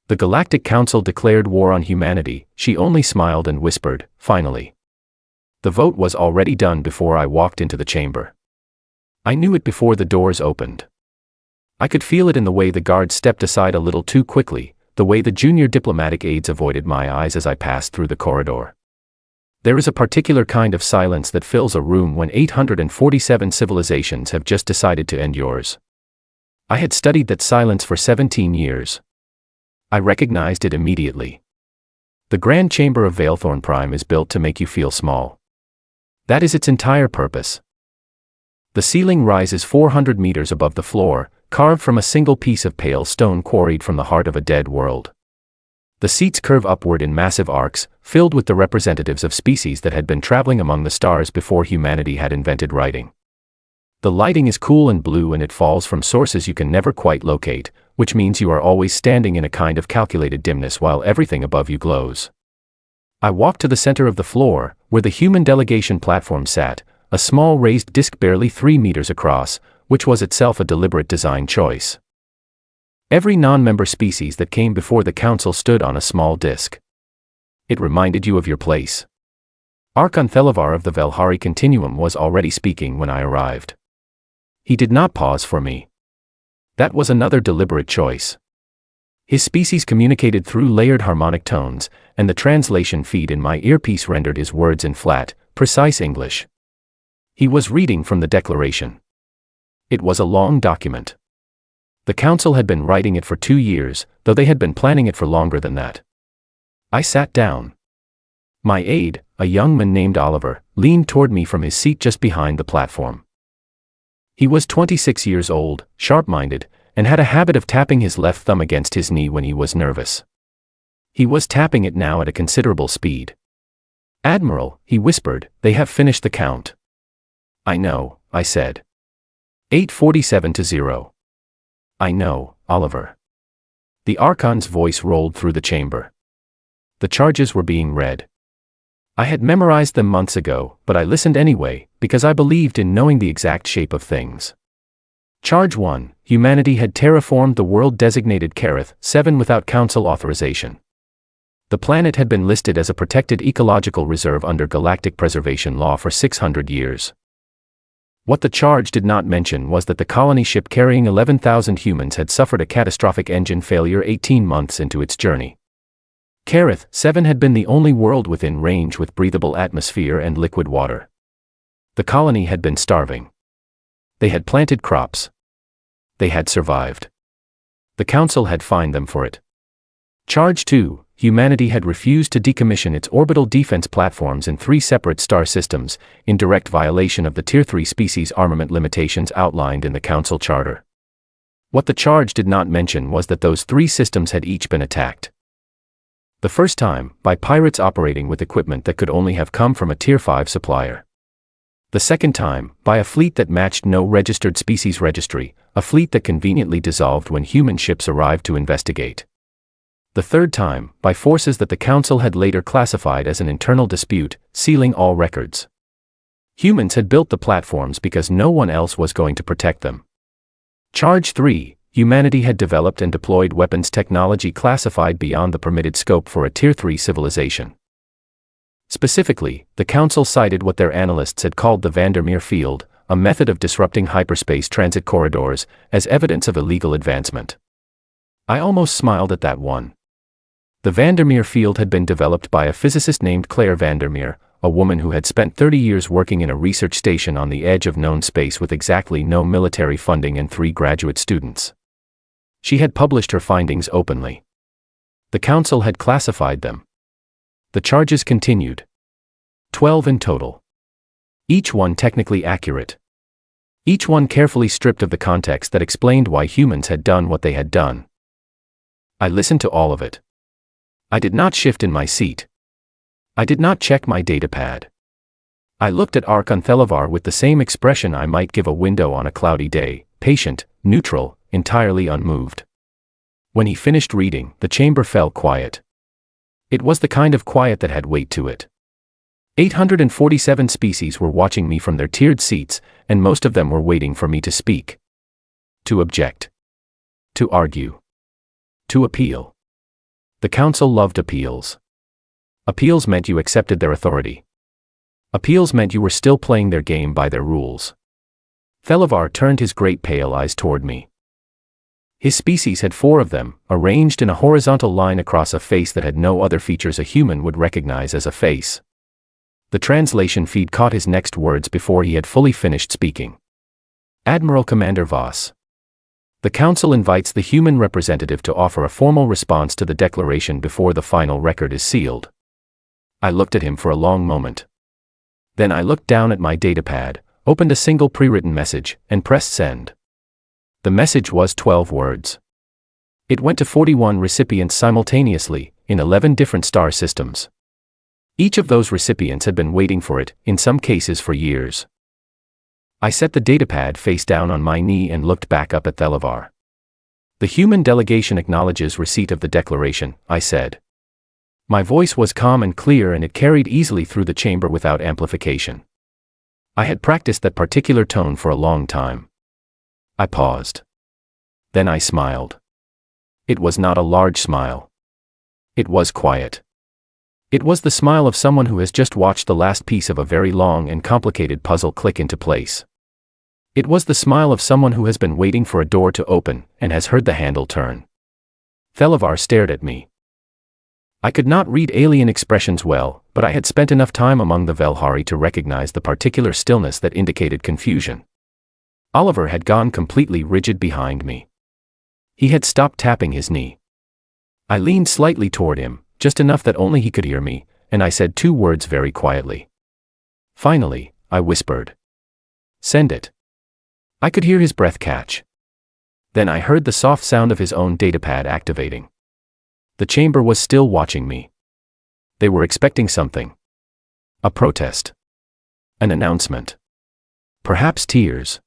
The Galactic Council declared war on humanity. She only smiled and whispered, "Finally." The vote was already done before I walked into the chamber. I knew it before the doors opened. I could feel it in the way the guards stepped aside a little too quickly, the way the junior diplomatic aides avoided my eyes as I passed through the corridor. There is a particular kind of silence that fills a room when 847 civilizations have just decided to end yours. I had studied that silence for 17 years. I recognized it immediately. The Grand Chamber of Valethorn Prime is built to make you feel small. That is its entire purpose. The ceiling rises 400 meters above the floor, carved from a single piece of pale stone quarried from the heart of a dead world. The seats curve upward in massive arcs, filled with the representatives of species that had been traveling among the stars before humanity had invented writing. The lighting is cool and blue and it falls from sources you can never quite locate, which means you are always standing in a kind of calculated dimness while everything above you glows. I walked to the center of the floor, where the human delegation platform sat, a small raised disc barely 3 meters across, which was itself a deliberate design choice. Every non-member species that came before the council stood on a small disc. It reminded you of your place. Archon Thelavar of the Velhari Continuum was already speaking when I arrived. He did not pause for me. That was another deliberate choice. His species communicated through layered harmonic tones, and the translation feed in my earpiece rendered his words in flat, precise English. He was reading from the Declaration. It was a long document. The council had been writing it for 2 years, though they had been planning it for longer than that. I sat down. My aide, a young man named Oliver, leaned toward me from his seat just behind the platform. He was 26 years old, sharp-minded, and had a habit of tapping his left thumb against his knee when he was nervous. He was tapping it now at a considerable speed. "Admiral," he whispered, "they have finished the count." "I know," I said. 847-0. "I know, Oliver." The Archon's voice rolled through the chamber. The charges were being read. I had memorized them months ago, but I listened anyway, because I believed in knowing the exact shape of things. Charge 1, humanity had terraformed the world designated Kareth 7 without council authorization. The planet had been listed as a protected ecological reserve under galactic preservation law for 600 years. What the charge did not mention was that the colony ship carrying 11,000 humans had suffered a catastrophic engine failure 18 months into its journey. Kareth 7 had been the only world within range with breathable atmosphere and liquid water. The colony had been starving. They had planted crops. They had survived. The council had fined them for it. Charge 2, humanity had refused to decommission its orbital defense platforms in 3 separate star systems, in direct violation of the Tier 3 species armament limitations outlined in the council charter. What the charge did not mention was that those 3 systems had each been attacked. The first time, by pirates operating with equipment that could only have come from a Tier 5 supplier. The second time, by a fleet that matched no registered species registry, a fleet that conveniently dissolved when human ships arrived to investigate. The third time, by forces that the council had later classified as an internal dispute, sealing all records. Humans had built the platforms because no one else was going to protect them. Charge 3, humanity had developed and deployed weapons technology classified beyond the permitted scope for a Tier 3 civilization. Specifically, the council cited what their analysts had called the Vandermeer field, a method of disrupting hyperspace transit corridors, as evidence of illegal advancement. I almost smiled at that one. The Vandermeer field had been developed by a physicist named Claire Vandermeer, a woman who had spent 30 years working in a research station on the edge of known space with exactly no military funding and 3 graduate students. She had published her findings openly. The council had classified them. The charges continued. 12 in total. Each one technically accurate. Each one carefully stripped of the context that explained why humans had done what they had done. I listened to all of it. I did not shift in my seat. I did not check my datapad. I looked at Archon Thelavar with the same expression I might give a window on a cloudy day, patient, neutral, entirely unmoved. When he finished reading, the chamber fell quiet. It was the kind of quiet that had weight to it. 847 species were watching me from their tiered seats, and most of them were waiting for me to speak. To object. To argue. To appeal. The council loved appeals. Appeals meant you accepted their authority. Appeals meant you were still playing their game by their rules. Thelivar turned his great pale eyes toward me. His species had 4 of them, arranged in a horizontal line across a face that had no other features a human would recognize as a face. The translation feed caught his next words before he had fully finished speaking. Admiral Commander Voss. The Council invites the human representative to offer a formal response to the declaration before the final record is sealed. I looked at him for a long moment. Then I looked down at my datapad, opened a single pre-written message, and pressed send. The message was 12 words. It went to 41 recipients simultaneously, in 11 different star systems. Each of those recipients had been waiting for it, in some cases for years. I set the datapad face down on my knee and looked back up at Thelivar. The human delegation acknowledges receipt of the declaration, I said. My voice was calm and clear, and it carried easily through the chamber without amplification. I had practiced that particular tone for a long time. I paused. Then I smiled. It was not a large smile. It was quiet. It was the smile of someone who has just watched the last piece of a very long and complicated puzzle click into place. It was the smile of someone who has been waiting for a door to open and has heard the handle turn. Thelivar stared at me. I could not read alien expressions well, but I had spent enough time among the Velhari to recognize the particular stillness that indicated confusion. Oliver had gone completely rigid behind me. He had stopped tapping his knee. I leaned slightly toward him, just enough that only he could hear me, and I said 2 words very quietly. Finally, I whispered. Send it. I could hear his breath catch. Then I heard the soft sound of his own datapad activating. The chamber was still watching me. They were expecting something. A protest. An announcement. Perhaps tears.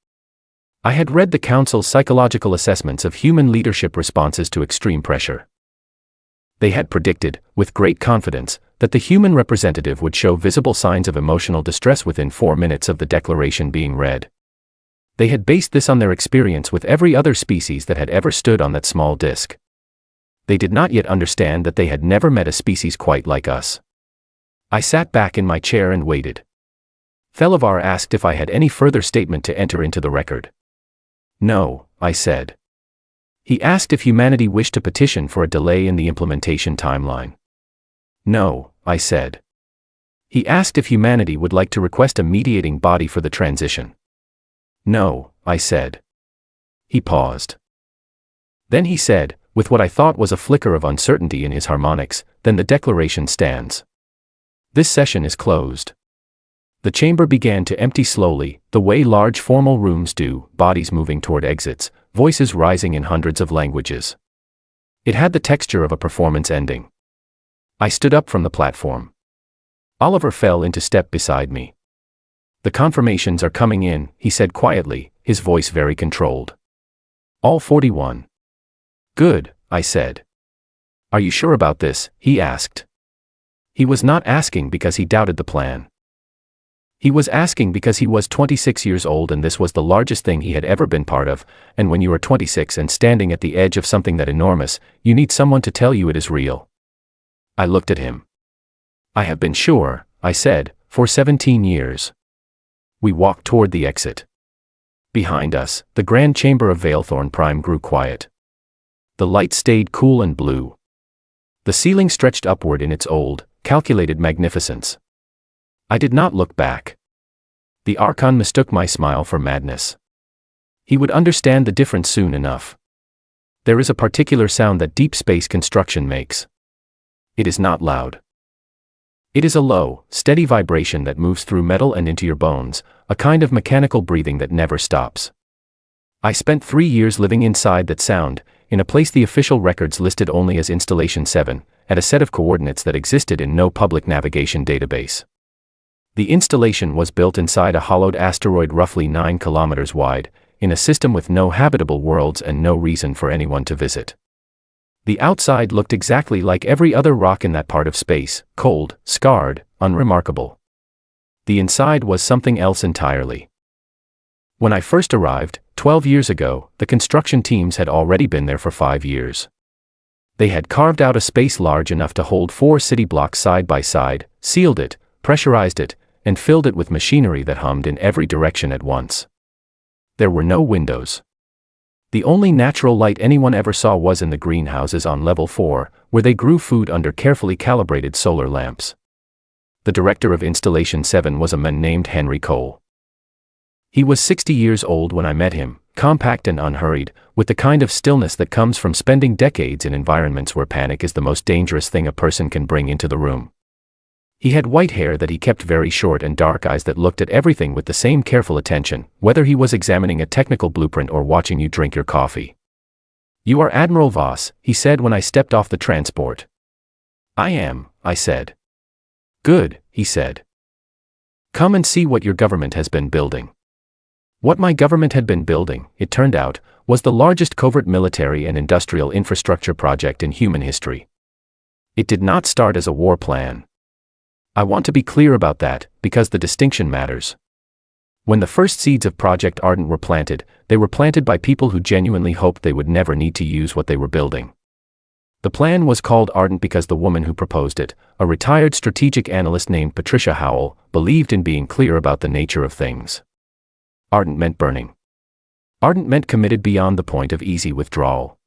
I had read the Council's psychological assessments of human leadership responses to extreme pressure. They had predicted, with great confidence, that the human representative would show visible signs of emotional distress within 4 minutes of the declaration being read. They had based this on their experience with every other species that had ever stood on that small disk. They did not yet understand that they had never met a species quite like us. I sat back in my chair and waited. Thelivar asked if I had any further statement to enter into the record. No, I said. He asked if humanity wished to petition for a delay in the implementation timeline. No, I said. He asked if humanity would like to request a mediating body for the transition. No, I said. He paused. Then he said, with what I thought was a flicker of uncertainty in his harmonics, then the declaration stands. This session is closed. The chamber began to empty slowly, the way large formal rooms do, bodies moving toward exits, voices rising in hundreds of languages. It had the texture of a performance ending. I stood up from the platform. Oliver fell into step beside me. The confirmations are coming in, he said quietly, his voice very controlled. All 41. Good, I said. Are you sure about this? He asked. He was not asking because he doubted the plan. He was asking because he was 26 years old and this was the largest thing he had ever been part of, and when you are 26 and standing at the edge of something that enormous, you need someone to tell you it is real. I looked at him. I have been sure, I said, for 17 years. We walked toward the exit. Behind us, the grand chamber of Veilthorn Prime grew quiet. The light stayed cool and blue. The ceiling stretched upward in its old, calculated magnificence. I did not look back. The Archon mistook my smile for madness. He would understand the difference soon enough. There is a particular sound that deep space construction makes. It is not loud. It is a low, steady vibration that moves through metal and into your bones, a kind of mechanical breathing that never stops. I spent 3 years living inside that sound, in a place the official records listed only as Installation 7, at a set of coordinates that existed in no public navigation database. The installation was built inside a hollowed asteroid roughly 9 kilometers wide, in a system with no habitable worlds and no reason for anyone to visit. The outside looked exactly like every other rock in that part of space, cold, scarred, unremarkable. The inside was something else entirely. When I first arrived, 12 years ago, the construction teams had already been there for 5 years. They had carved out a space large enough to hold 4 city blocks side by side, sealed it, pressurized it, and filled it with machinery that hummed in every direction at once. There were no windows. The only natural light anyone ever saw was in the greenhouses on level 4, where they grew food under carefully calibrated solar lamps. The director of Installation 7 was a man named Henry Cole. He was 60 years old when I met him, compact and unhurried, with the kind of stillness that comes from spending decades in environments where panic is the most dangerous thing a person can bring into the room. He had white hair that he kept very short and dark eyes that looked at everything with the same careful attention, whether he was examining a technical blueprint or watching you drink your coffee. "You are Admiral Voss," he said when I stepped off the transport. "I am," I said. "Good," he said. "Come and see what your government has been building." What my government had been building, it turned out, was the largest covert military and industrial infrastructure project in human history. It did not start as a war plan. I want to be clear about that, because the distinction matters. When the first seeds of Project Ardent were planted, they were planted by people who genuinely hoped they would never need to use what they were building. The plan was called Ardent because the woman who proposed it, a retired strategic analyst named Patricia Howell, believed in being clear about the nature of things. Ardent meant burning. Ardent meant committed beyond the point of easy withdrawal.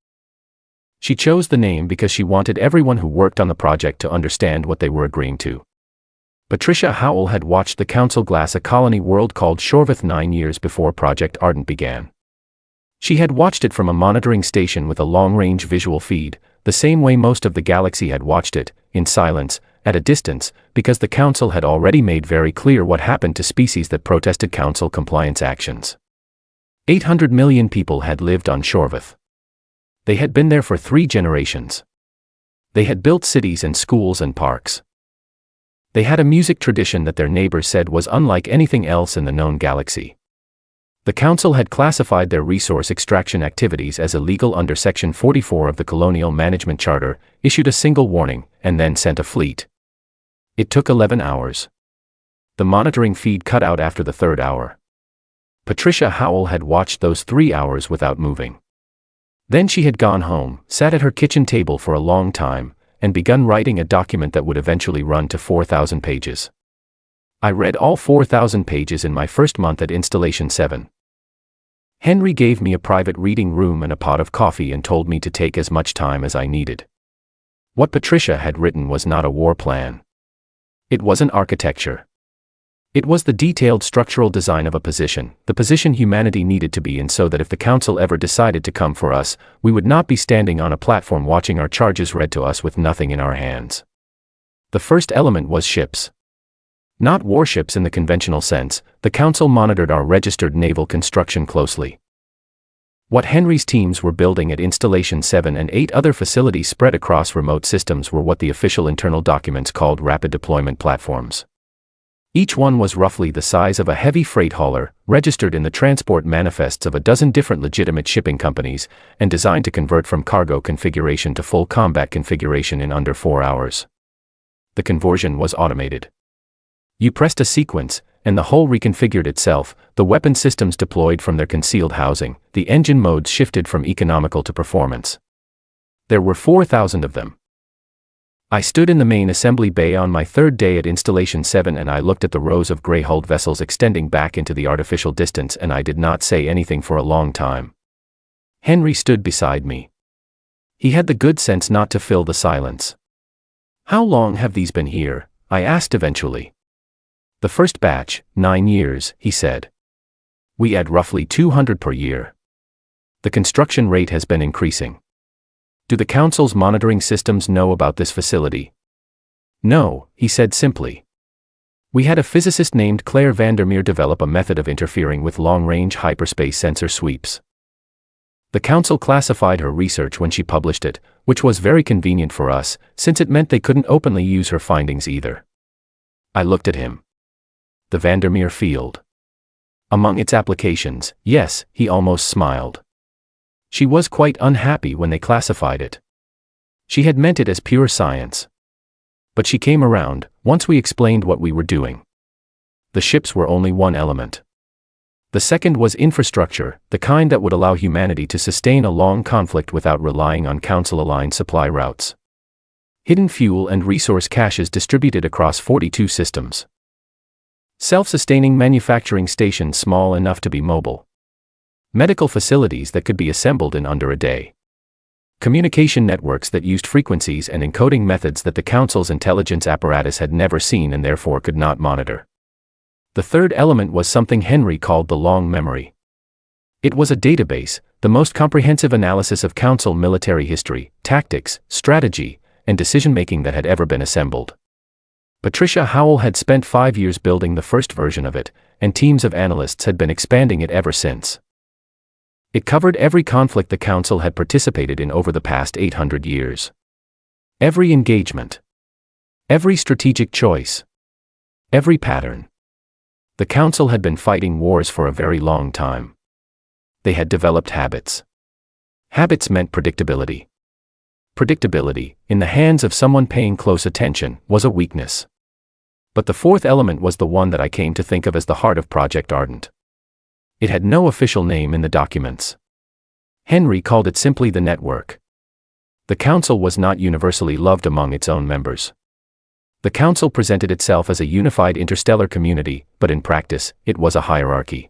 She chose the name because she wanted everyone who worked on the project to understand what they were agreeing to. Patricia Howell had watched the Council glass a colony world called Shorvith 9 years before Project Ardent began. She had watched it from a monitoring station with a long-range visual feed, the same way most of the galaxy had watched it, in silence, at a distance, because the Council had already made very clear what happened to species that protested Council compliance actions. 800 million people had lived on Shorvith. They had been there for 3 generations. They had built cities and schools and parks. They had a music tradition that their neighbors said was unlike anything else in the known galaxy. The Council had classified their resource extraction activities as illegal under Section 44 of the Colonial Management Charter, issued a single warning, and then sent a fleet. It took 11 hours. The monitoring feed cut out after the 3rd hour. Patricia Howell had watched those 3 hours without moving. Then she had gone home, sat at her kitchen table for a long time, and begun writing a document that would eventually run to 4,000 pages. I read all 4,000 pages in my first month at Installation 7. Henry gave me a private reading room and a pot of coffee and told me to take as much time as I needed. What Patricia had written was not a war plan. It was an architecture. It was the detailed structural design of a position, the position humanity needed to be in so that if the Council ever decided to come for us, we would not be standing on a platform watching our charges read to us with nothing in our hands. The first element was ships. Not warships in the conventional sense, the Council monitored our registered naval construction closely. What Henry's teams were building at Installation 7 and 8 other facilities spread across remote systems were what the official internal documents called rapid deployment platforms. Each one was roughly the size of a heavy freight hauler, registered in the transport manifests of a dozen different legitimate shipping companies, and designed to convert from cargo configuration to full combat configuration in under 4 hours. The conversion was automated. You pressed a sequence, and the hull reconfigured itself, the weapon systems deployed from their concealed housing, the engine modes shifted from economical to performance. There were 4,000 of them. I stood in the main assembly bay on my 3rd day at Installation 7 and I looked at the rows of gray-hulled vessels extending back into the artificial distance and I did not say anything for a long time. Henry stood beside me. He had the good sense not to fill the silence. "How long have these been here?" I asked eventually. "The first batch, 9 years," he said. "We add roughly 200 per year. The construction rate has been increasing." "Do the Council's monitoring systems know about this facility?" "No," he said simply. "We had a physicist named Claire Vandermeer develop a method of interfering with long-range hyperspace sensor sweeps. The Council classified her research when she published it, which was very convenient for us, since it meant they couldn't openly use her findings either." I looked at him. The Vandermeer field. Among its applications, yes, he almost smiled. She was quite unhappy when they classified it. She had meant it as pure science. But she came around, once we explained what we were doing. The ships were only one element. The second was infrastructure, the kind that would allow humanity to sustain a long conflict without relying on Council-aligned supply routes. Hidden fuel and resource caches distributed across 42 systems. Self-sustaining manufacturing stations small enough to be mobile. Medical facilities that could be assembled in under a day. Communication networks that used frequencies and encoding methods that the Council's intelligence apparatus had never seen and therefore could not monitor. The third element was something Henry called the long memory. It was a database, the most comprehensive analysis of Council military history, tactics, strategy, and decision-making that had ever been assembled. Patricia Howell had spent 5 years building the first version of it, and teams of analysts had been expanding it ever since. It covered every conflict the Council had participated in over the past 800 years. Every engagement. Every strategic choice. Every pattern. The Council had been fighting wars for a very long time. They had developed habits. Habits meant predictability. Predictability, in the hands of someone paying close attention, was a weakness. But the fourth element was the one that I came to think of as the heart of Project Ardent. It had no official name in the documents. Henry called it simply the network. The Council was not universally loved among its own members. The Council presented itself as a unified interstellar community, but in practice, it was a hierarchy.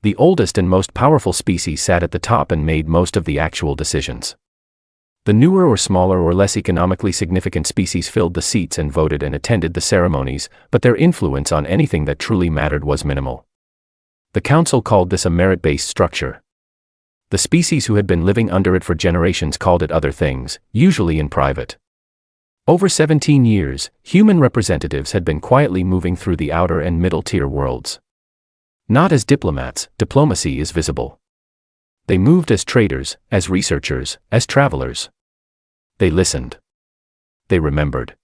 The oldest and most powerful species sat at the top and made most of the actual decisions. The newer or smaller or less economically significant species filled the seats and voted and attended the ceremonies, but their influence on anything that truly mattered was minimal. The Council called this a merit-based structure. The species who had been living under it for generations called it other things, usually in private. Over 17 years, human representatives had been quietly moving through the outer and middle-tier worlds. Not as diplomats, diplomacy is visible. They moved as traders, as researchers, as travelers. They listened. They remembered.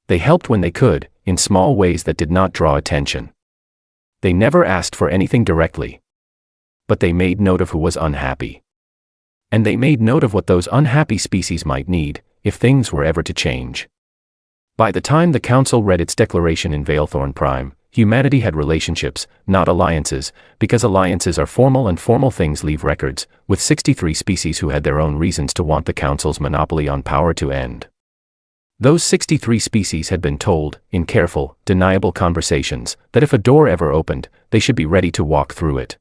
They helped when they could, in small ways that did not draw attention. They never asked for anything directly. But they made note of who was unhappy. And they made note of what those unhappy species might need, if things were ever to change. By the time the Council read its declaration in Valethorn Prime, humanity had relationships, not alliances, because alliances are formal and formal things leave records, with 63 species who had their own reasons to want the Council's monopoly on power to end. Those 63 species had been told, in careful, deniable conversations, that if a door ever opened, they should be ready to walk through it.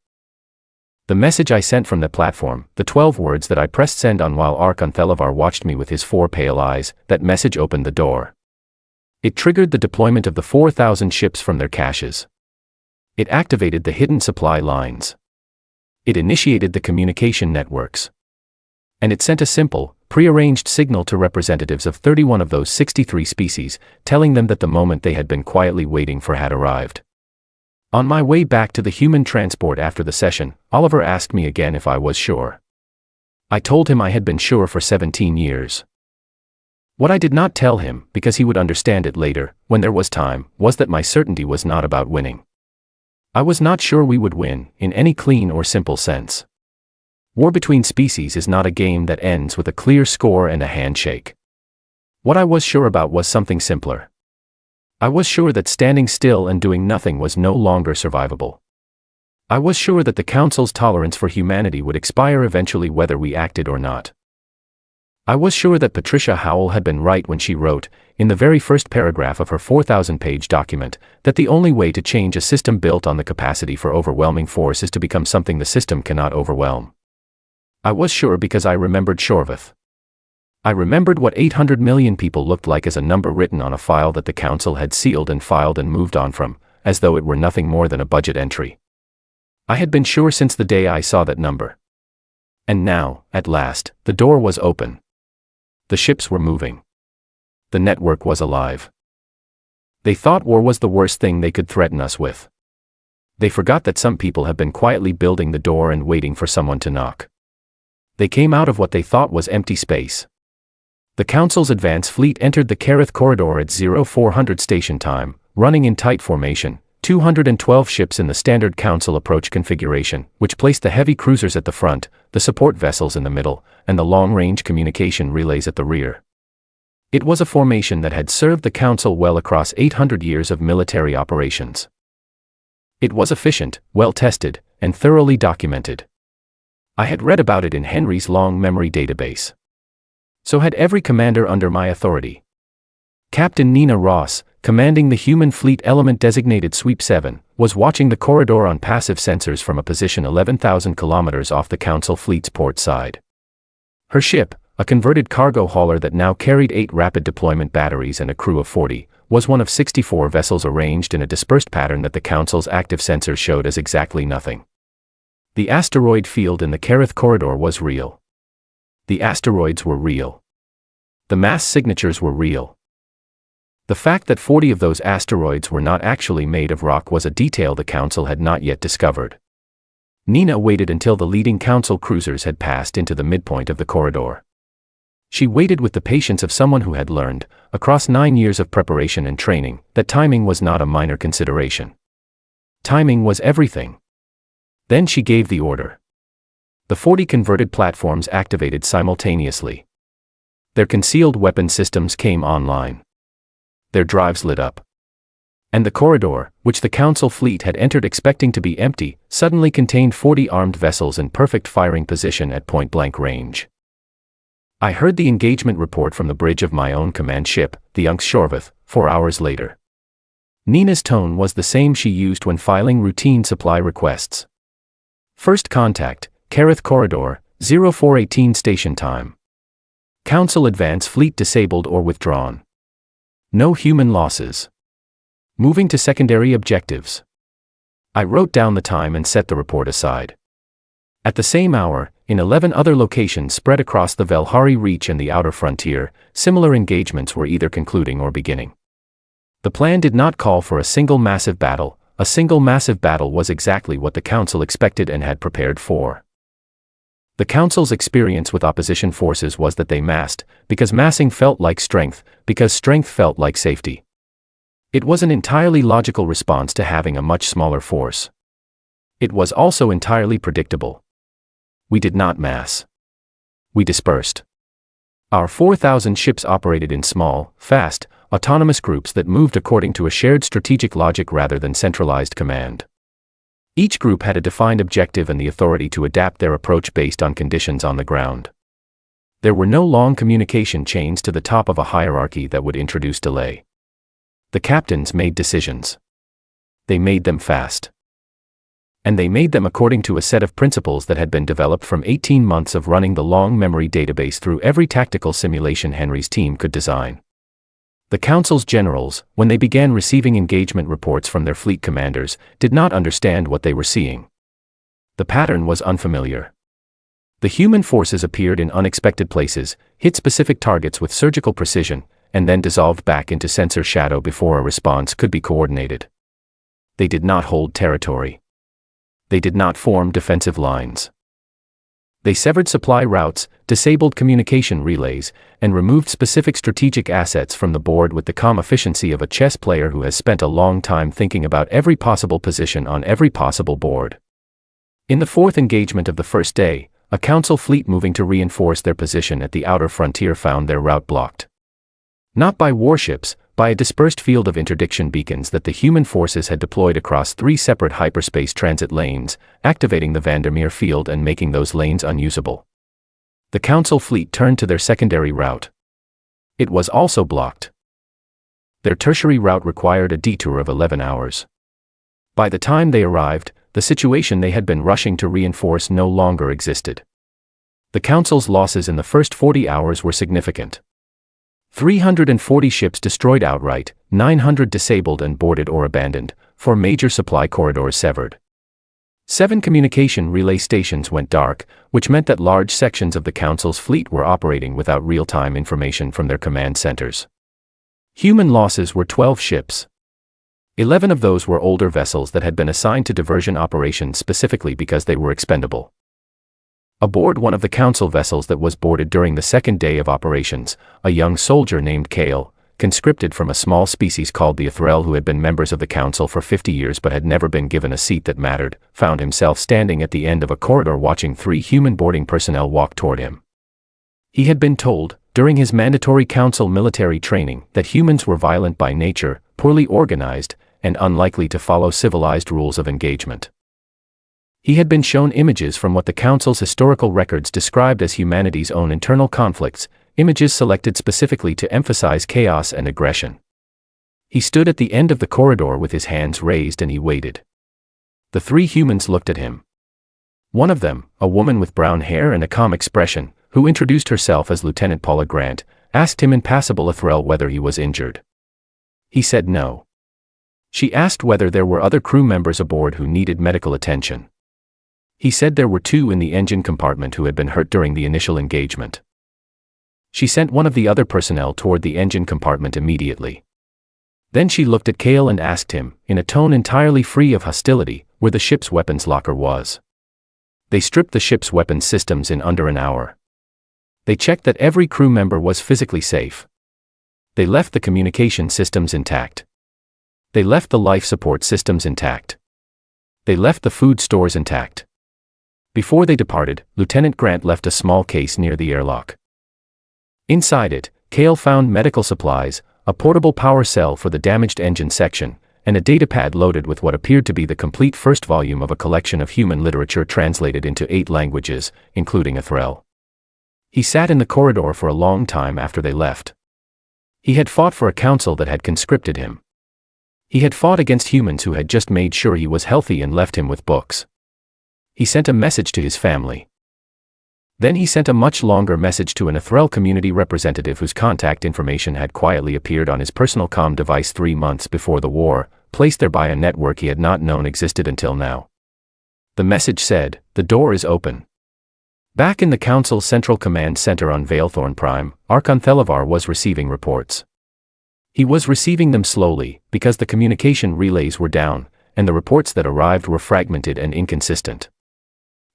The message I sent from the platform, the 12 words that I pressed send on while Archon Thelavar watched me with his 4 pale eyes, that message opened the door. It triggered the deployment of the 4,000 ships from their caches. It activated the hidden supply lines. It initiated the communication networks. And it sent a simple, prearranged signal to representatives of 31 of those 63 species, telling them that the moment they had been quietly waiting for had arrived. On my way back to the human transport after the session, Oliver asked me again if I was sure. I told him I had been sure for 17 years. What I did not tell him, because he would understand it later, when there was time, was that my certainty was not about winning. I was not sure we would win, in any clean or simple sense. War between species is not a game that ends with a clear score and a handshake. What I was sure about was something simpler. I was sure that standing still and doing nothing was no longer survivable. I was sure that the Council's tolerance for humanity would expire eventually whether we acted or not. I was sure that Patricia Howell had been right when she wrote, in the very first paragraph of her 4,000-page document, that the only way to change a system built on the capacity for overwhelming force is to become something the system cannot overwhelm. I was sure because I remembered Shorvath. I remembered what 800 million people looked like as a number written on a file that the Council had sealed and filed and moved on from, as though it were nothing more than a budget entry. I had been sure since the day I saw that number. And now, at last, the door was open. The ships were moving. The network was alive. They thought war was the worst thing they could threaten us with. They forgot that some people have been quietly building the door and waiting for someone to knock. They came out of what they thought was empty space. The Council's advance fleet entered the Kareth corridor at 0400 station time, running in tight formation, 212 ships in the standard Council approach configuration, which placed the heavy cruisers at the front, the support vessels in the middle, and the long-range communication relays at the rear. It was a formation that had served the Council well across 800 years of military operations. It was efficient, well-tested, and thoroughly documented. I had read about it in Henry's long memory database. So had every commander under my authority. Captain Nina Ross, commanding the human fleet element designated Sweep 7, was watching the corridor on passive sensors from a position 11,000 kilometers off the Council fleet's port side. Her ship, a converted cargo hauler that now carried 8 rapid deployment batteries and a crew of 40, was one of 64 vessels arranged in a dispersed pattern that the Council's active sensors showed as exactly nothing. The asteroid field in the Kerith corridor was real. The asteroids were real. The mass signatures were real. The fact that 40 of those asteroids were not actually made of rock was a detail the Council had not yet discovered. Nina waited until the leading Council cruisers had passed into the midpoint of the corridor. She waited with the patience of someone who had learned, across 9 years of preparation and training, that timing was not a minor consideration. Timing was everything. Then she gave the order. The 40 converted platforms activated simultaneously. Their concealed weapon systems came online. Their drives lit up. And the corridor, which the Council fleet had entered expecting to be empty, suddenly contained 40 armed vessels in perfect firing position at point-blank range. I heard the engagement report from the bridge of my own command ship, the Unks Shorvath, 4 hours later. Nina's tone was the same she used when filing routine supply requests. First contact, Kerith Corridor, 0418 station time. Council advance fleet disabled or withdrawn. No human losses. Moving to secondary objectives. I wrote down the time and set the report aside. At the same hour, in 11 other locations spread across the Velhari Reach and the outer frontier, similar engagements were either concluding or beginning. The plan did not call for a single massive battle. A single massive battle was exactly what the Council expected and had prepared for. The Council's experience with opposition forces was that they massed, because massing felt like strength, because strength felt like safety. It was an entirely logical response to having a much smaller force. It was also entirely predictable. We did not mass. We dispersed. Our 4,000 ships operated in small, fast, autonomous groups that moved according to a shared strategic logic rather than centralized command. Each group had a defined objective and the authority to adapt their approach based on conditions on the ground. There were no long communication chains to the top of a hierarchy that would introduce delay. The captains made decisions. They made them fast. And they made them according to a set of principles that had been developed from 18 months of running the long memory database through every tactical simulation Henry's team could design. The Council's generals, when they began receiving engagement reports from their fleet commanders, did not understand what they were seeing. The pattern was unfamiliar. The human forces appeared in unexpected places, hit specific targets with surgical precision, and then dissolved back into sensor shadow before a response could be coordinated. They did not hold territory. They did not form defensive lines. They severed supply routes, disabled communication relays, and removed specific strategic assets from the board with the calm efficiency of a chess player who has spent a long time thinking about every possible position on every possible board. In the fourth engagement of the first day, a Council fleet moving to reinforce their position at the outer frontier found their route blocked. Not by warships, by a dispersed field of interdiction beacons that the human forces had deployed across 3 separate hyperspace transit lanes, activating the Vandermeer field and making those lanes unusable. The Council fleet turned to their secondary route. It was also blocked. Their tertiary route required a detour of 11 hours. By the time they arrived, the situation they had been rushing to reinforce no longer existed. The Council's losses in the first 40 hours were significant. 340 ships destroyed outright, 900 disabled and boarded or abandoned, 4 major supply corridors severed. 7 communication relay stations went dark, which meant that large sections of the Council's fleet were operating without real-time information from their command centers. Human losses were 12 ships. 11 of those were older vessels that had been assigned to diversion operations specifically because they were expendable. Aboard one of the Council vessels that was boarded during the second day of operations, a young soldier named Kale, conscripted from a small species called the Athrel who had been members of the Council for 50 years but had never been given a seat that mattered, found himself standing at the end of a corridor watching 3 human boarding personnel walk toward him. He had been told, during his mandatory Council military training, that humans were violent by nature, poorly organized, and unlikely to follow civilized rules of engagement. He had been shown images from what the Council's historical records described as humanity's own internal conflicts, images selected specifically to emphasize chaos and aggression. He stood at the end of the corridor with his hands raised and he waited. The three humans looked at him. One of them, a woman with brown hair and a calm expression, who introduced herself as Lieutenant Paula Grant, asked him in passable Athrel whether he was injured. He said no. She asked whether there were other crew members aboard who needed medical attention. He said there were 2 in the engine compartment who had been hurt during the initial engagement. She sent one of the other personnel toward the engine compartment immediately. Then she looked at Kale and asked him, in a tone entirely free of hostility, where the ship's weapons locker was. They stripped the ship's weapons systems in under an hour. They checked that every crew member was physically safe. They left the communication systems intact. They left the life support systems intact. They left the food stores intact. Before they departed, Lieutenant Grant left a small case near the airlock. Inside it, Kale found medical supplies, a portable power cell for the damaged engine section, and a datapad loaded with what appeared to be the complete first volume of a collection of human literature translated into 8 languages, including Athrel. He sat in the corridor for a long time after they left. He had fought for a council that had conscripted him. He had fought against humans who had just made sure he was healthy and left him with books. He sent a message to his family. Then he sent a much longer message to an Athrel community representative whose contact information had quietly appeared on his personal comm device 3 months before the war, placed there by a network he had not known existed until now. The message said, "The door is open." Back in the Council's Central Command Center on Valethorn Prime, Archon Thelavar was receiving reports. He was receiving them slowly, because the communication relays were down, and the reports that arrived were fragmented and inconsistent.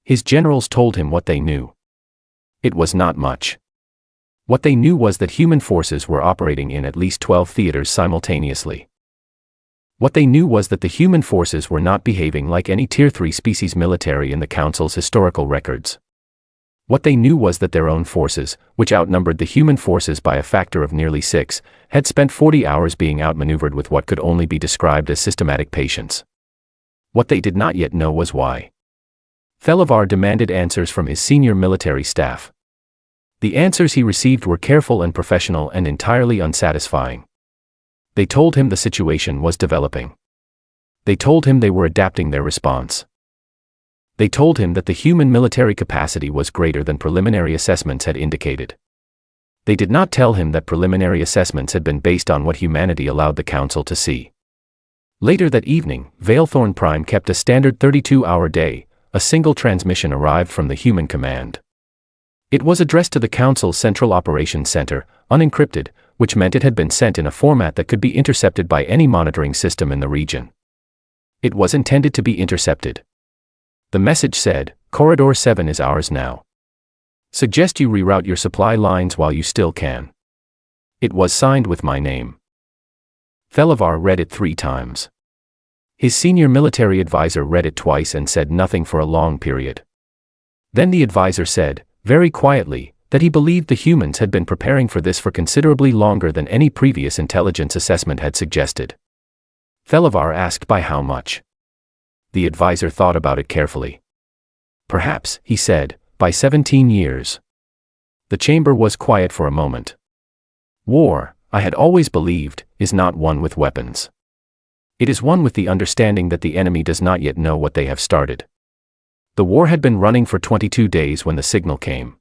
His generals told him what they knew. It was not much. What they knew was that human forces were operating in at least 12 theaters simultaneously. What they knew was that the human forces were not behaving like any Tier 3 species military in the Council's historical records. What they knew was that their own forces, which outnumbered the human forces by a factor of nearly 6, had spent 40 hours being outmaneuvered with what could only be described as systematic patience. What they did not yet know was why. Thelavar demanded answers from his senior military staff. The answers he received were careful and professional and entirely unsatisfying. They told him the situation was developing. They told him they were adapting their response. They told him that the human military capacity was greater than preliminary assessments had indicated. They did not tell him that preliminary assessments had been based on what humanity allowed the Council to see. Later that evening, Valethorn Prime kept a standard 32-hour day. A single transmission arrived from the human command. It was addressed to the Council's Central Operations Center, unencrypted, which meant it had been sent in a format that could be intercepted by any monitoring system in the region. It was intended to be intercepted. The message said, "Corridor 7 is ours now. Suggest you reroute your supply lines while you still can." It was signed with my name. Thelavar read it 3 times. His senior military advisor read it twice and said nothing for a long period. Then the advisor said, very quietly, that he believed the humans had been preparing for this for considerably longer than any previous intelligence assessment had suggested. Thelavar asked by how much. The advisor thought about it carefully. "Perhaps," he said, "by 17 years. The chamber was quiet for a moment. War, I had always believed, is not won with weapons. It is won with the understanding that the enemy does not yet know what they have started. The war had been running for 22 days when the signal came.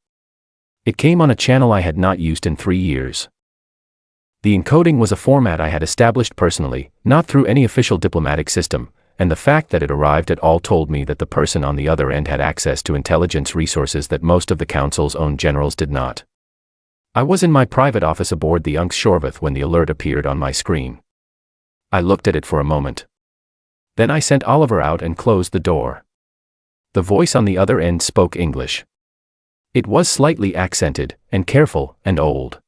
It came on a channel I had not used in 3 years. The encoding was a format I had established personally, not through any official diplomatic system, and the fact that it arrived at all told me that the person on the other end had access to intelligence resources that most of the Council's own generals did not. I was in my private office aboard the Unks Shorvath when the alert appeared on my screen. I looked at it for a moment. Then I sent Oliver out and closed the door. The voice on the other end spoke English. It was slightly accented, and careful, and old.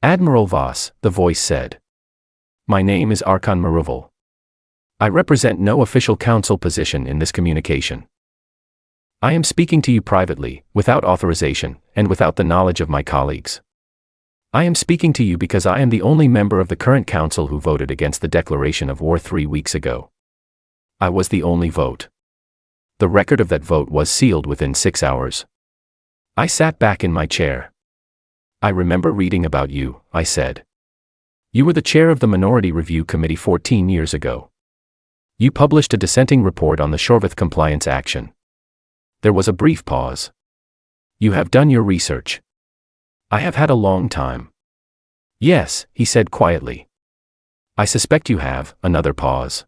"Admiral Voss," the voice said. "My name is Archon Maruval. I represent no official council position in this communication. I am speaking to you privately, without authorization, and without the knowledge of my colleagues. I am speaking to you because I am the only member of the current council who voted against the declaration of war 3 weeks ago. I was the only vote. The record of that vote was sealed within 6 hours. I sat back in my chair. I remember reading about you, I said. You were the chair of the Minority Review Committee 14 years ago. You published a dissenting report on the Shorvith compliance action. There was a brief pause. You have done your research. I have had a long time. Yes, he said quietly. I suspect you have. Another pause.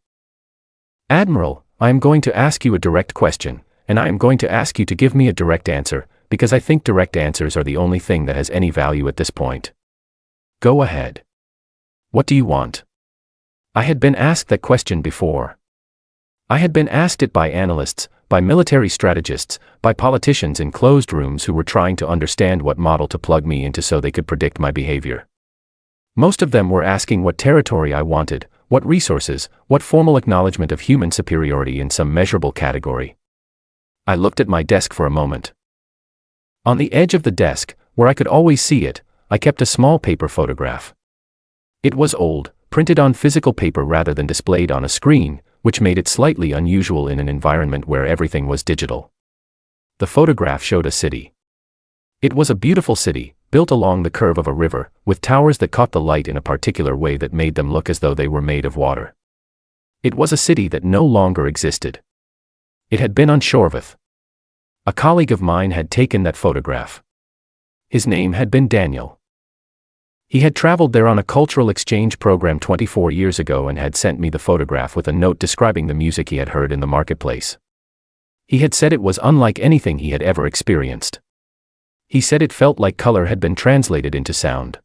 Admiral, I am going to ask you a direct question, and I am going to ask you to give me a direct answer, because I think direct answers are the only thing that has any value at this point. Go ahead. What do you want? I had been asked that question before. I had been asked it by analysts, by military strategists, by politicians in closed rooms who were trying to understand what model to plug me into so they could predict my behavior. Most of them were asking what territory I wanted, what resources, what formal acknowledgement of human superiority in some measurable category. I looked at my desk for a moment. On the edge of the desk, where I could always see it, I kept a small paper photograph. It was old, printed on physical paper rather than displayed on a screen, which made it slightly unusual in an environment where everything was digital. The photograph showed a city. It was a beautiful city, built along the curve of a river, with towers that caught the light in a particular way that made them look as though they were made of water. It was a city that no longer existed. It had been on Shorvith. A colleague of mine had taken that photograph. His name had been Daniel. He had traveled there on a cultural exchange program 24 years ago and had sent me the photograph with a note describing the music he had heard in the marketplace. He had said it was unlike anything he had ever experienced. He said it felt like color had been translated into sound.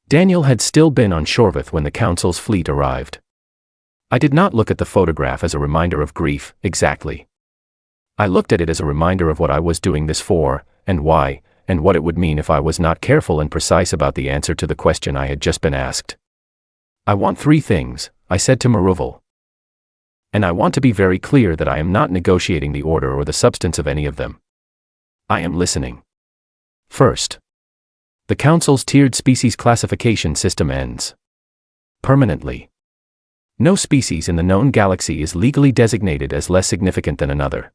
Daniel had still been on Shorvith when the council's fleet arrived. I did not look at the photograph as a reminder of grief, exactly. I looked at it as a reminder of what I was doing this for, and why, and what it would mean if I was not careful and precise about the answer to the question I had just been asked. I want 3 things, I said to Maruval. And I want to be very clear that I am not negotiating the order or the substance of any of them. I am listening. First, the Council's tiered species classification system ends permanently. No species in the known galaxy is legally designated as less significant than another.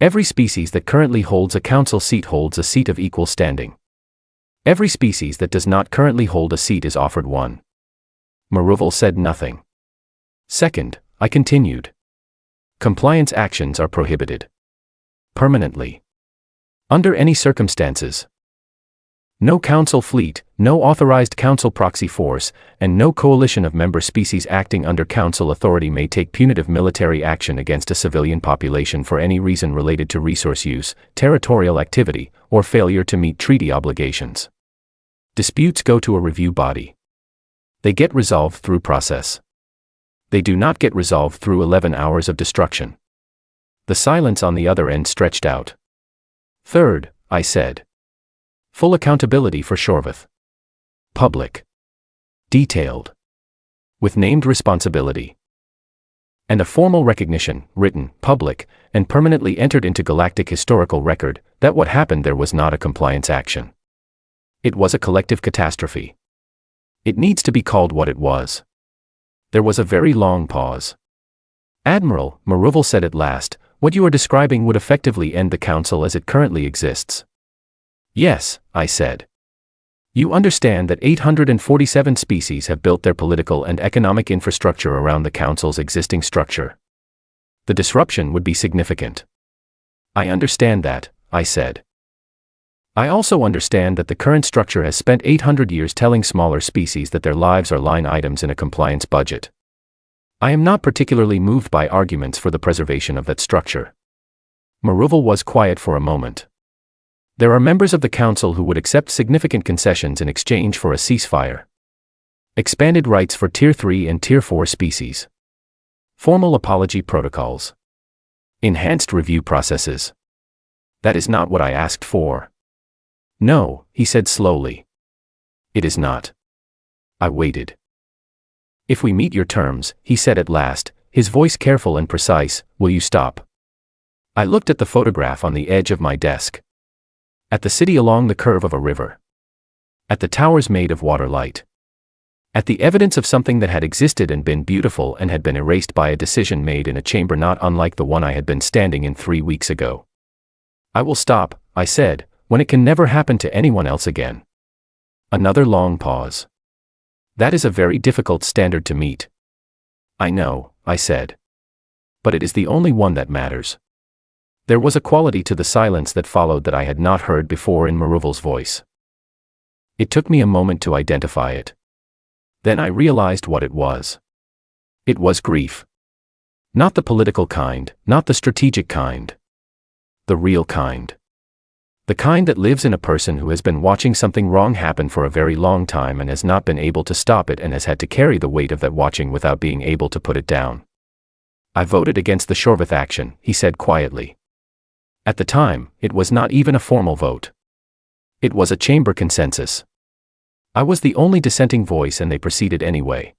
Every species that currently holds a council seat holds a seat of equal standing. Every species that does not currently hold a seat is offered one. Maruval said nothing. Second, I continued. Compliance actions are prohibited. Permanently. Under any circumstances. No council fleet, no authorized council proxy force, and no coalition of member species acting under council authority may take punitive military action against a civilian population for any reason related to resource use, territorial activity, or failure to meet treaty obligations. Disputes go to a review body. They get resolved through process. They do not get resolved through 11 hours of destruction. The silence on the other end stretched out. Third, I said. Full accountability for Shorvith. Public. Detailed. With named responsibility. And a formal recognition, written, public, and permanently entered into Galactic historical record, that what happened there was not a compliance action. It was a collective catastrophe. It needs to be called what it was. There was a very long pause. Admiral, Maruval said at last, what you are describing would effectively end the Council as it currently exists. Yes, I said. You understand that 847 species have built their political and economic infrastructure around the Council's existing structure. The disruption would be significant. I understand that, I said. I also understand that the current structure has spent 800 years telling smaller species that their lives are line items in a compliance budget. I am not particularly moved by arguments for the preservation of that structure. Maruval was quiet for a moment. There are members of the Council who would accept significant concessions in exchange for a ceasefire. Expanded rights for Tier 3 and Tier 4 species. Formal apology protocols. Enhanced review processes. That is not what I asked for. No, he said slowly. It is not. I waited. If we meet your terms, he said at last, his voice careful and precise, will you stop? I looked at the photograph on the edge of my desk. At the city along the curve of a river. At the towers made of water light. At the evidence of something that had existed and been beautiful and had been erased by a decision made in a chamber not unlike the one I had been standing in 3 weeks ago. I will stop, I said, when it can never happen to anyone else again. Another long pause. That is a very difficult standard to meet. I know, I said. But it is the only one that matters. There was a quality to the silence that followed that I had not heard before in Maruval's voice. It took me a moment to identify it. Then I realized what it was. It was grief. Not the political kind, not the strategic kind. The real kind. The kind that lives in a person who has been watching something wrong happen for a very long time and has not been able to stop it and has had to carry the weight of that watching without being able to put it down. I voted against the Shorvath action, he said quietly. At the time, it was not even a formal vote. It was a chamber consensus. I was the only dissenting voice and they proceeded anyway.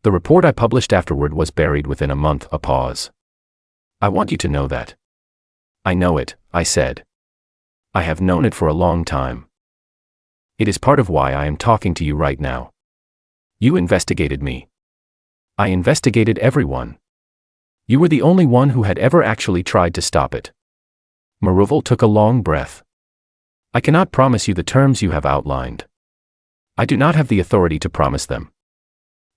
The report I published afterward was buried within a month. A pause. I want you to know that. I know it, I said. I have known it for a long time. It is part of why I am talking to you right now. You investigated me. I investigated everyone. You were the only one who had ever actually tried to stop it. Maruval took a long breath. I cannot promise you the terms you have outlined. I do not have the authority to promise them.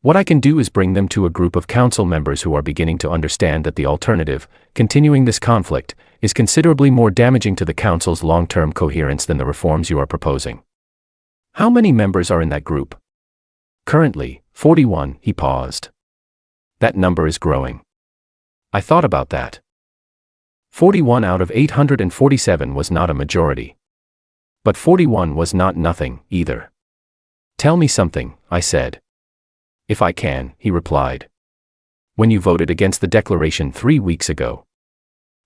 What I can do is bring them to a group of council members who are beginning to understand that the alternative, continuing this conflict, is considerably more damaging to the council's long-term coherence than the reforms you are proposing. How many members are in that group? Currently, 41, he paused. That number is growing. I thought about that. 41 out of 847 was not a majority. But 41 was not nothing, either. Tell me something, I said. If I can, he replied. When you voted against the declaration 3 weeks ago.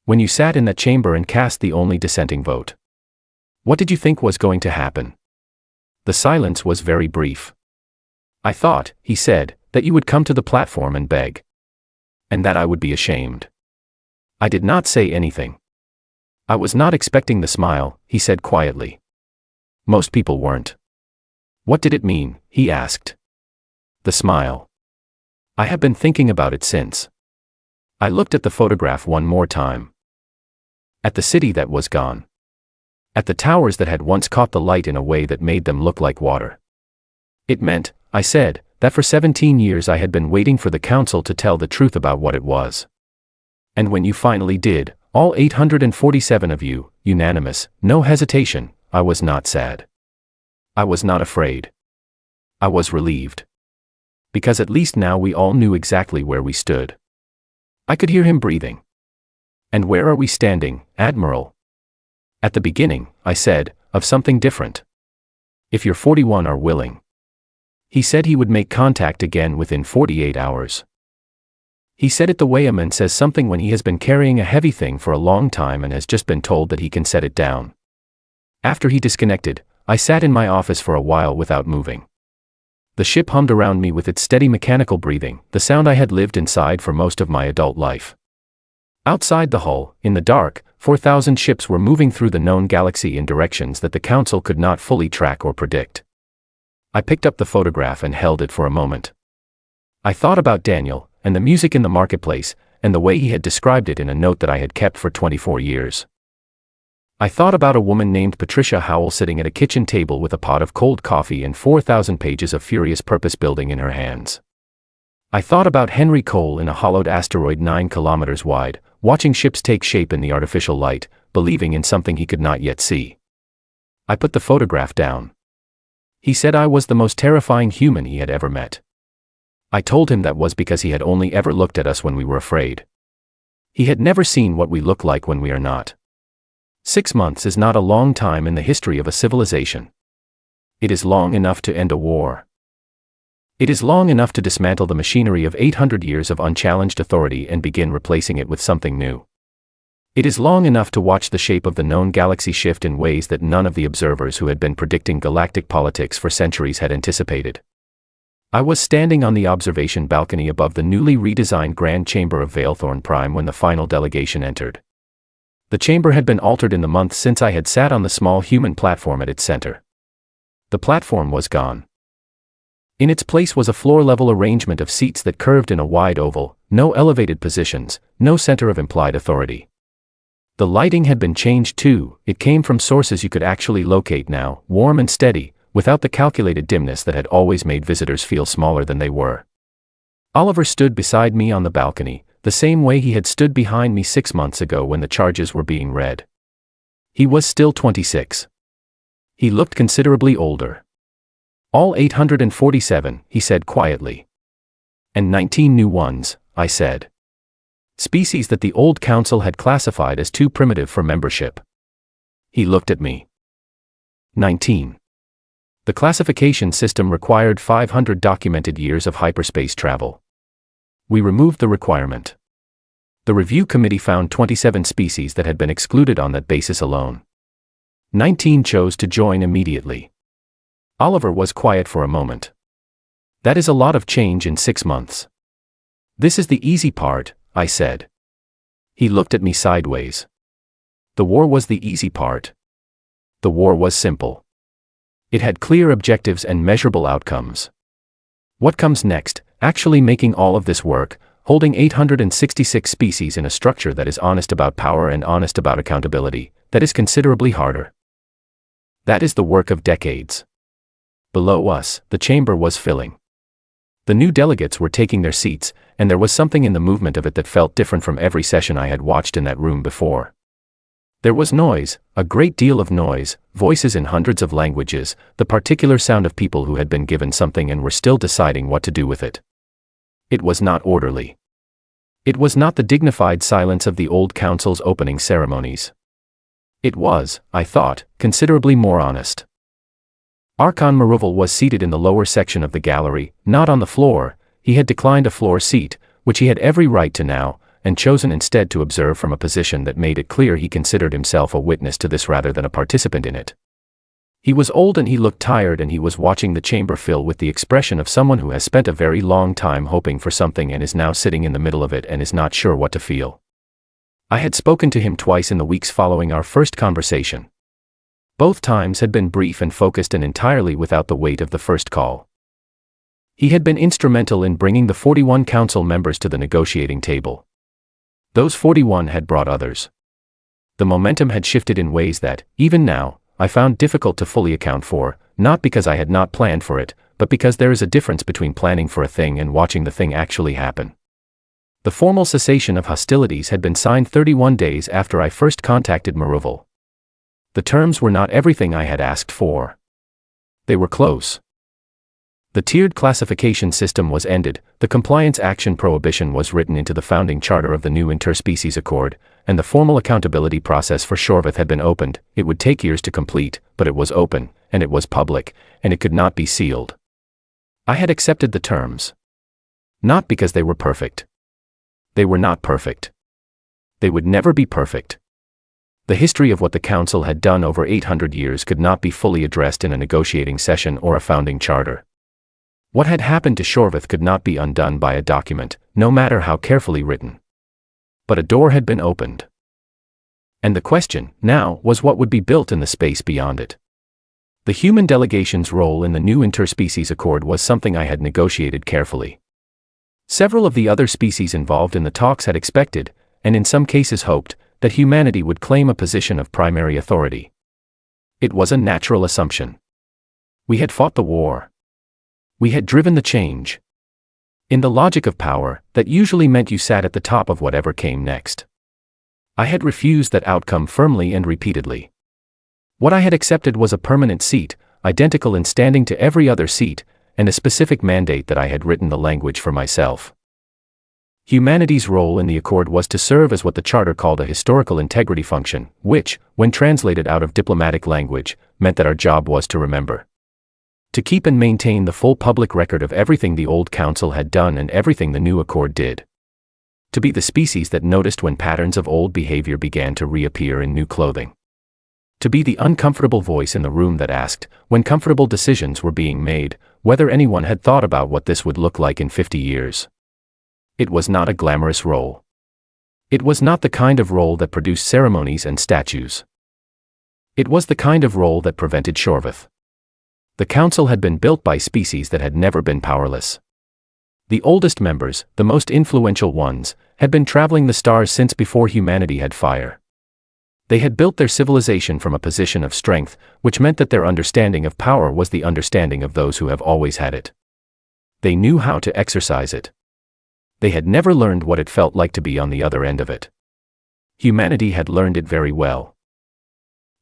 When you sat in that chamber and cast the only dissenting vote. What did you think was going to happen? The silence was very brief. I thought, he said, that you would come to the platform and beg. And that I would be ashamed. I did not say anything. I was not expecting the smile, he said quietly. Most people weren't. What did it mean, he asked. The smile. I have been thinking about it since. I looked at the photograph one more time. At the city that was gone. At the towers that had once caught the light in a way that made them look like water. It meant, I said, that for 17 years I had been waiting for the council to tell the truth about what it was. And when you finally did, all 847 of you, unanimous, no hesitation, I was not sad. I was not afraid. I was relieved. Because at least now we all knew exactly where we stood. I could hear him breathing. And where are we standing, Admiral? At the beginning, I said, of something different. If your 41 are willing. He said he would make contact again within 48 hours. He said it the way a man says something when he has been carrying a heavy thing for a long time and has just been told that he can set it down. After he disconnected, I sat in my office for a while without moving. The ship hummed around me with its steady mechanical breathing, the sound I had lived inside for most of my adult life. Outside the hull, in the dark, 4,000 ships were moving through the known galaxy in directions that the Council could not fully track or predict. I picked up the photograph and held it for a moment. I thought about Daniel, and the music in the marketplace, and the way he had described it in a note that I had kept for 24 years. I thought about a woman named Patricia Howell sitting at a kitchen table with a pot of cold coffee and 4,000 pages of furious purpose building in her hands. I thought about Henry Cole in a hollowed asteroid 9 kilometers wide, watching ships take shape in the artificial light, believing in something he could not yet see. I put the photograph down. He said I was the most terrifying human he had ever met. I told him that was because he had only ever looked at us when we were afraid. He had never seen what we look like when we are not. 6 months is not a long time in the history of a civilization. It is long enough to end a war. It is long enough to dismantle the machinery of 800 years of unchallenged authority and begin replacing it with something new. It is long enough to watch the shape of the known galaxy shift in ways that none of the observers who had been predicting galactic politics for centuries had anticipated. I was standing on the observation balcony above the newly redesigned Grand Chamber of Valethorn Prime when the final delegation entered. The chamber had been altered in the months since I had sat on the small human platform at its center. The platform was gone. In its place was a floor-level arrangement of seats that curved in a wide oval, no elevated positions, no center of implied authority. The lighting had been changed too. It came from sources you could actually locate now, warm and steady, without the calculated dimness that had always made visitors feel smaller than they were. Oliver stood beside me on the balcony, the same way he had stood behind me 6 months ago when the charges were being read. He was still 26. He looked considerably older. All 847, he said quietly. And 19 new ones, I said. Species that the old council had classified as too primitive for membership. He looked at me. 19. The classification system required 500 documented years of hyperspace travel. We removed the requirement. The review committee found 27 species that had been excluded on that basis alone. 19 chose to join immediately. Oliver was quiet for a moment. That is a lot of change in 6 months. This is the easy part, I said. He looked at me sideways. The war was the easy part. The war was simple. It had clear objectives and measurable outcomes. What comes next, actually making all of this work, holding 866 species in a structure that is honest about power and honest about accountability, that is considerably harder. That is the work of decades. Below us, the chamber was filling. The new delegates were taking their seats, and there was something in the movement of it that felt different from every session I had watched in that room before. There was noise, a great deal of noise, voices in hundreds of languages, the particular sound of people who had been given something and were still deciding what to do with it. It was not orderly. It was not the dignified silence of the old council's opening ceremonies. It was, I thought, considerably more honest. Archon Maruval was seated in the lower section of the gallery, not on the floor. He had declined a floor seat, which he had every right to now, and chosen instead to observe from a position that made it clear he considered himself a witness to this rather than a participant in it. He was old and he looked tired, and he was watching the chamber fill with the expression of someone who has spent a very long time hoping for something and is now sitting in the middle of it and is not sure what to feel. I had spoken to him twice in the weeks following our first conversation. Both times had been brief and focused and entirely without the weight of the first call. He had been instrumental in bringing the 41 council members to the negotiating table. Those 41 had brought others. The momentum had shifted in ways that, even now, I found difficult to fully account for, not because I had not planned for it, but because there is a difference between planning for a thing and watching the thing actually happen. The formal cessation of hostilities had been signed 31 days after I first contacted Maruval. The terms were not everything I had asked for. They were close. The tiered classification system was ended, the compliance action prohibition was written into the founding charter of the new interspecies accord, and the formal accountability process for Shorvith had been opened. It would take years to complete, but it was open, and it was public, and it could not be sealed. I had accepted the terms. Not because they were perfect. They were not perfect. They would never be perfect. The history of what the council had done over 800 years could not be fully addressed in a negotiating session or a founding charter. What had happened to Shorvith could not be undone by a document, no matter how carefully written. But a door had been opened. And the question, now, was what would be built in the space beyond it. The human delegation's role in the new interspecies accord was something I had negotiated carefully. Several of the other species involved in the talks had expected, and in some cases hoped, that humanity would claim a position of primary authority. It was a natural assumption. We had fought the war. We had driven the change. In the logic of power, that usually meant you sat at the top of whatever came next. I had refused that outcome firmly and repeatedly. What I had accepted was a permanent seat, identical in standing to every other seat, and a specific mandate that I had written the language for myself. Humanity's role in the accord was to serve as what the charter called a historical integrity function, which, when translated out of diplomatic language, meant that our job was to remember. To keep and maintain the full public record of everything the old council had done and everything the new accord did. To be the species that noticed when patterns of old behavior began to reappear in new clothing. To be the uncomfortable voice in the room that asked, when comfortable decisions were being made, whether anyone had thought about what this would look like in 50 years. It was not a glamorous role. It was not the kind of role that produced ceremonies and statues. It was the kind of role that prevented Shorvith. The council had been built by species that had never been powerless. The oldest members, the most influential ones, had been traveling the stars since before humanity had fire. They had built their civilization from a position of strength, which meant that their understanding of power was the understanding of those who have always had it. They knew how to exercise it. They had never learned what it felt like to be on the other end of it. Humanity had learned it very well.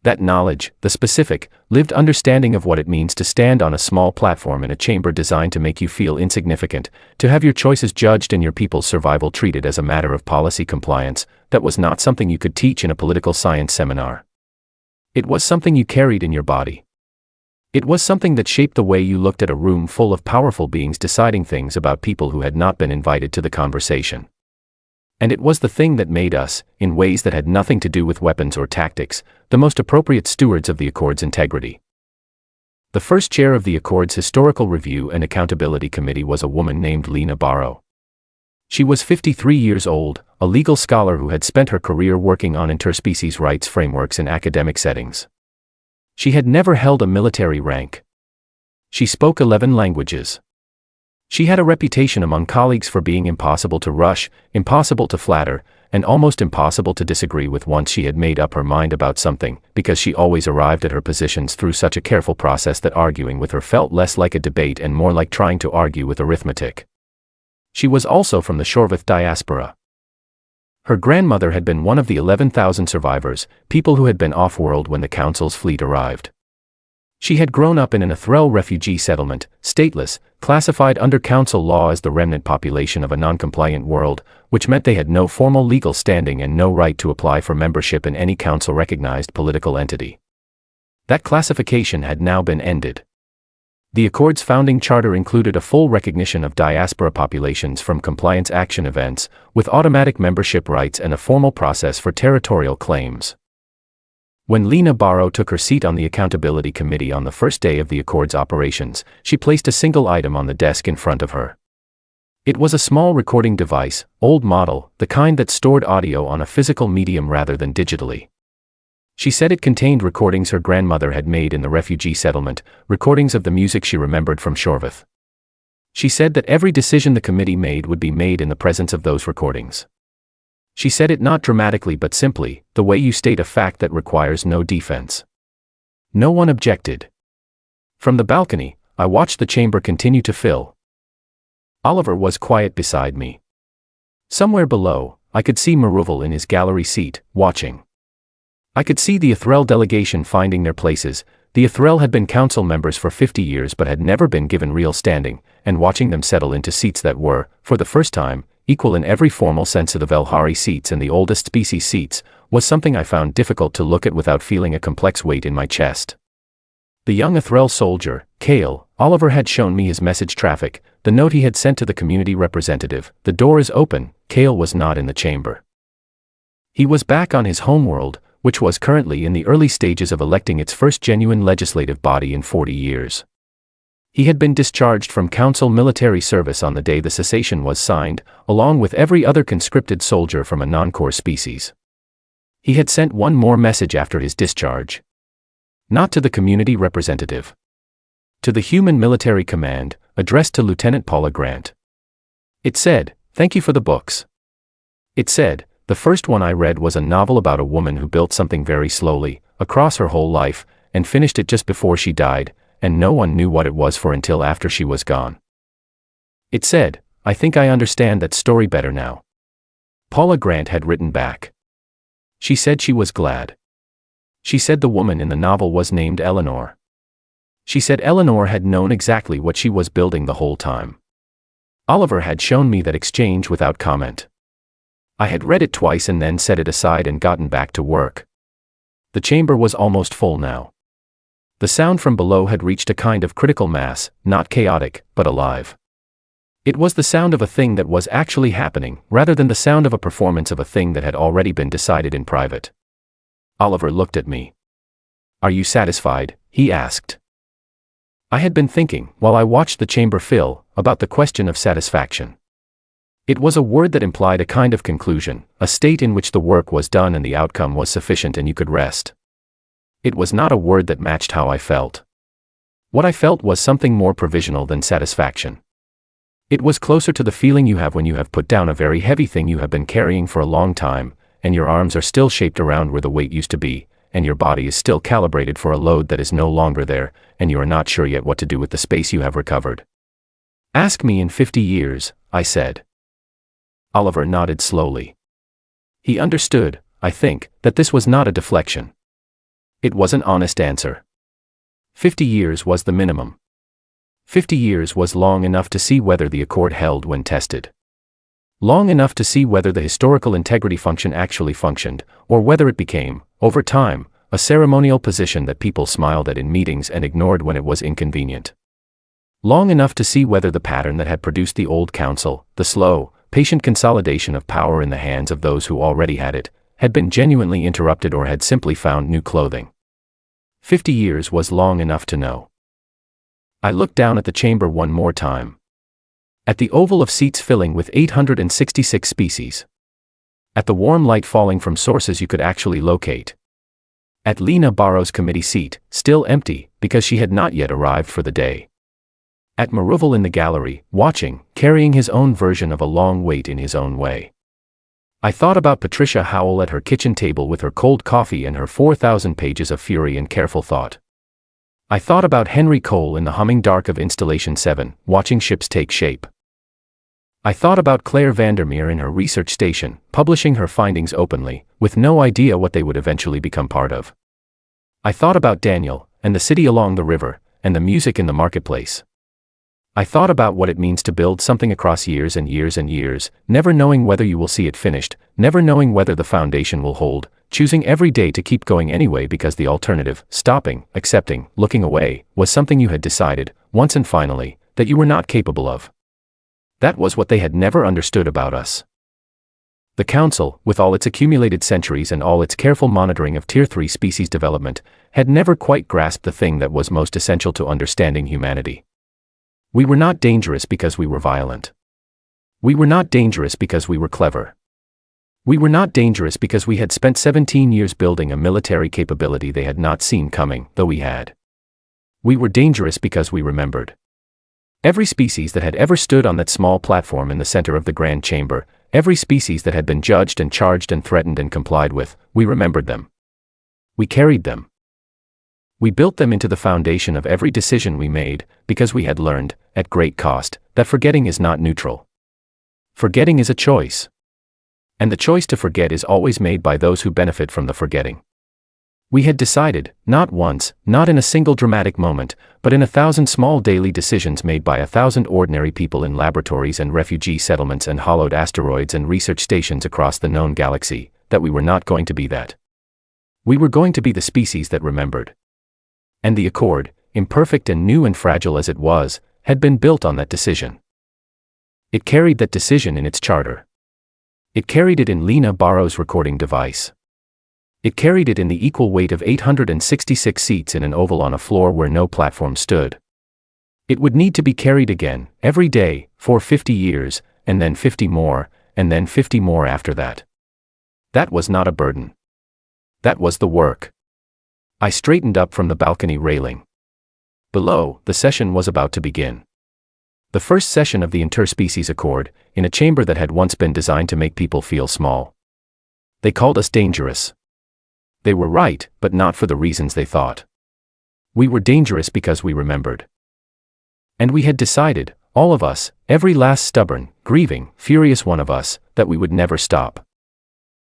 That knowledge, the specific, lived understanding of what it means to stand on a small platform in a chamber designed to make you feel insignificant, to have your choices judged and your people's survival treated as a matter of policy compliance, that was not something you could teach in a political science seminar. It was something you carried in your body. It was something that shaped the way you looked at a room full of powerful beings deciding things about people who had not been invited to the conversation. And it was the thing that made us, in ways that had nothing to do with weapons or tactics, the most appropriate stewards of the Accord's integrity. The first chair of the Accord's Historical Review and Accountability Committee was a woman named Lena Barrow. She was 53 years old, a legal scholar who had spent her career working on interspecies rights frameworks in academic settings. She had never held a military rank. She spoke 11 languages. She had a reputation among colleagues for being impossible to rush, impossible to flatter, and almost impossible to disagree with once she had made up her mind about something, because she always arrived at her positions through such a careful process that arguing with her felt less like a debate and more like trying to argue with arithmetic. She was also from the Shorvath diaspora. Her grandmother had been one of the 11,000 survivors, people who had been off-world when the council's fleet arrived. She had grown up in an Athrel refugee settlement, stateless, classified under council law as the remnant population of a non-compliant world, which meant they had no formal legal standing and no right to apply for membership in any council-recognized political entity. That classification had now been ended. The Accord's founding charter included a full recognition of diaspora populations from compliance action events, with automatic membership rights and a formal process for territorial claims. When Lena Barrow took her seat on the Accountability Committee on the first day of the Accord's operations, she placed a single item on the desk in front of her. It was a small recording device, old model, the kind that stored audio on a physical medium rather than digitally. She said it contained recordings her grandmother had made in the refugee settlement, recordings of the music she remembered from Shorvath. She said that every decision the committee made would be made in the presence of those recordings. She said it not dramatically but simply, the way you state a fact that requires no defense. No one objected. From the balcony, I watched the chamber continue to fill. Oliver was quiet beside me. Somewhere below, I could see Maruval in his gallery seat, watching. I could see the Athrel delegation finding their places. The Athrel had been council members for 50 years but had never been given real standing, and watching them settle into seats that were, for the first time, equal in every formal sense to the Velhari seats and the oldest species seats, was something I found difficult to look at without feeling a complex weight in my chest. The young Athrel soldier, Kale, Oliver had shown me his message traffic, the note he had sent to the community representative. The door is open. Kale was not in the chamber. He was back on his homeworld, which was currently in the early stages of electing its first genuine legislative body in 40 years. He had been discharged from council military service on the day the cessation was signed, along with every other conscripted soldier from a non-core species. He had sent one more message after his discharge. Not to the community representative. To the Human Military Command, addressed to Lieutenant Paula Grant. It said, "Thank you for the books." It said, "The first one I read was a novel about a woman who built something very slowly, across her whole life, and finished it just before she died, and no one knew what it was for until after she was gone." It said, "I think I understand that story better now." Paula Grant had written back. She said she was glad. She said the woman in the novel was named Eleanor. She said Eleanor had known exactly what she was building the whole time. Oliver had shown me that exchange without comment. I had read it twice and then set it aside and gotten back to work. The chamber was almost full now. The sound from below had reached a kind of critical mass, not chaotic, but alive. It was the sound of a thing that was actually happening, rather than the sound of a performance of a thing that had already been decided in private. Oliver looked at me. "Are you satisfied?" he asked. I had been thinking, while I watched the chamber fill, about the question of satisfaction. It was a word that implied a kind of conclusion, a state in which the work was done and the outcome was sufficient and you could rest. It was not a word that matched how I felt. What I felt was something more provisional than satisfaction. It was closer to the feeling you have when you have put down a very heavy thing you have been carrying for a long time, and your arms are still shaped around where the weight used to be, and your body is still calibrated for a load that is no longer there, and you are not sure yet what to do with the space you have recovered. Ask me in 50 years, I said. Oliver nodded slowly. He understood, I think, that this was not a deflection. It was an honest answer. 50 years was the minimum. 50 years was long enough to see whether the accord held when tested. Long enough to see whether the historical integrity function actually functioned, or whether it became, over time, a ceremonial position that people smiled at in meetings and ignored when it was inconvenient. Long enough to see whether the pattern that had produced the old council, the slow, patient consolidation of power in the hands of those who already had it, had been genuinely interrupted or had simply found new clothing. 50 years was long enough to know. I looked down at the chamber one more time. At the oval of seats filling with 866 species. At the warm light falling from sources you could actually locate. At Lena Barrow's committee seat, still empty, because she had not yet arrived for the day. At Maruval in the gallery, watching, carrying his own version of a long wait in his own way. I thought about Patricia Howell at her kitchen table with her cold coffee and her 4,000 pages of fury and careful thought. I thought about Henry Cole in the humming dark of Installation 7, watching ships take shape. I thought about Claire Vandermeer in her research station, publishing her findings openly, with no idea what they would eventually become part of. I thought about Daniel, and the city along the river, and the music in the marketplace. I thought about what it means to build something across years and years and years, never knowing whether you will see it finished, never knowing whether the foundation will hold, choosing every day to keep going anyway because the alternative, stopping, accepting, looking away, was something you had decided, once and finally, that you were not capable of. That was what they had never understood about us. The Council, with all its accumulated centuries and all its careful monitoring of Tier 3 species development, had never quite grasped the thing that was most essential to understanding humanity. We were not dangerous because we were violent. We were not dangerous because we were clever. We were not dangerous because we had spent 17 years building a military capability they had not seen coming, though we had. We were dangerous because we remembered. Every species that had ever stood on that small platform in the center of the Grand Chamber, every species that had been judged and charged and threatened and complied with, we remembered them. We carried them. We built them into the foundation of every decision we made, because we had learned, at great cost, that forgetting is not neutral. Forgetting is a choice. And the choice to forget is always made by those who benefit from the forgetting. We had decided, not once, not in a single dramatic moment, but in 1,000 small daily decisions made by 1,000 ordinary people in laboratories and refugee settlements and hollowed asteroids and research stations across the known galaxy, that we were not going to be that. We were going to be the species that remembered. And the Accord, imperfect and new and fragile as it was, had been built on that decision. It carried that decision in its charter. It carried it in Lena Barrow's recording device. It carried it in the equal weight of 866 seats in an oval on a floor where no platform stood. It would need to be carried again, every day, for 50 years, and then 50 more, and then 50 more after that. That was not a burden. That was the work. I straightened up from the balcony railing. Below, the session was about to begin. The first session of the Interspecies Accord, in a chamber that had once been designed to make people feel small. They called us dangerous. They were right, but not for the reasons they thought. We were dangerous because we remembered. And we had decided, all of us, every last stubborn, grieving, furious one of us, that we would never stop.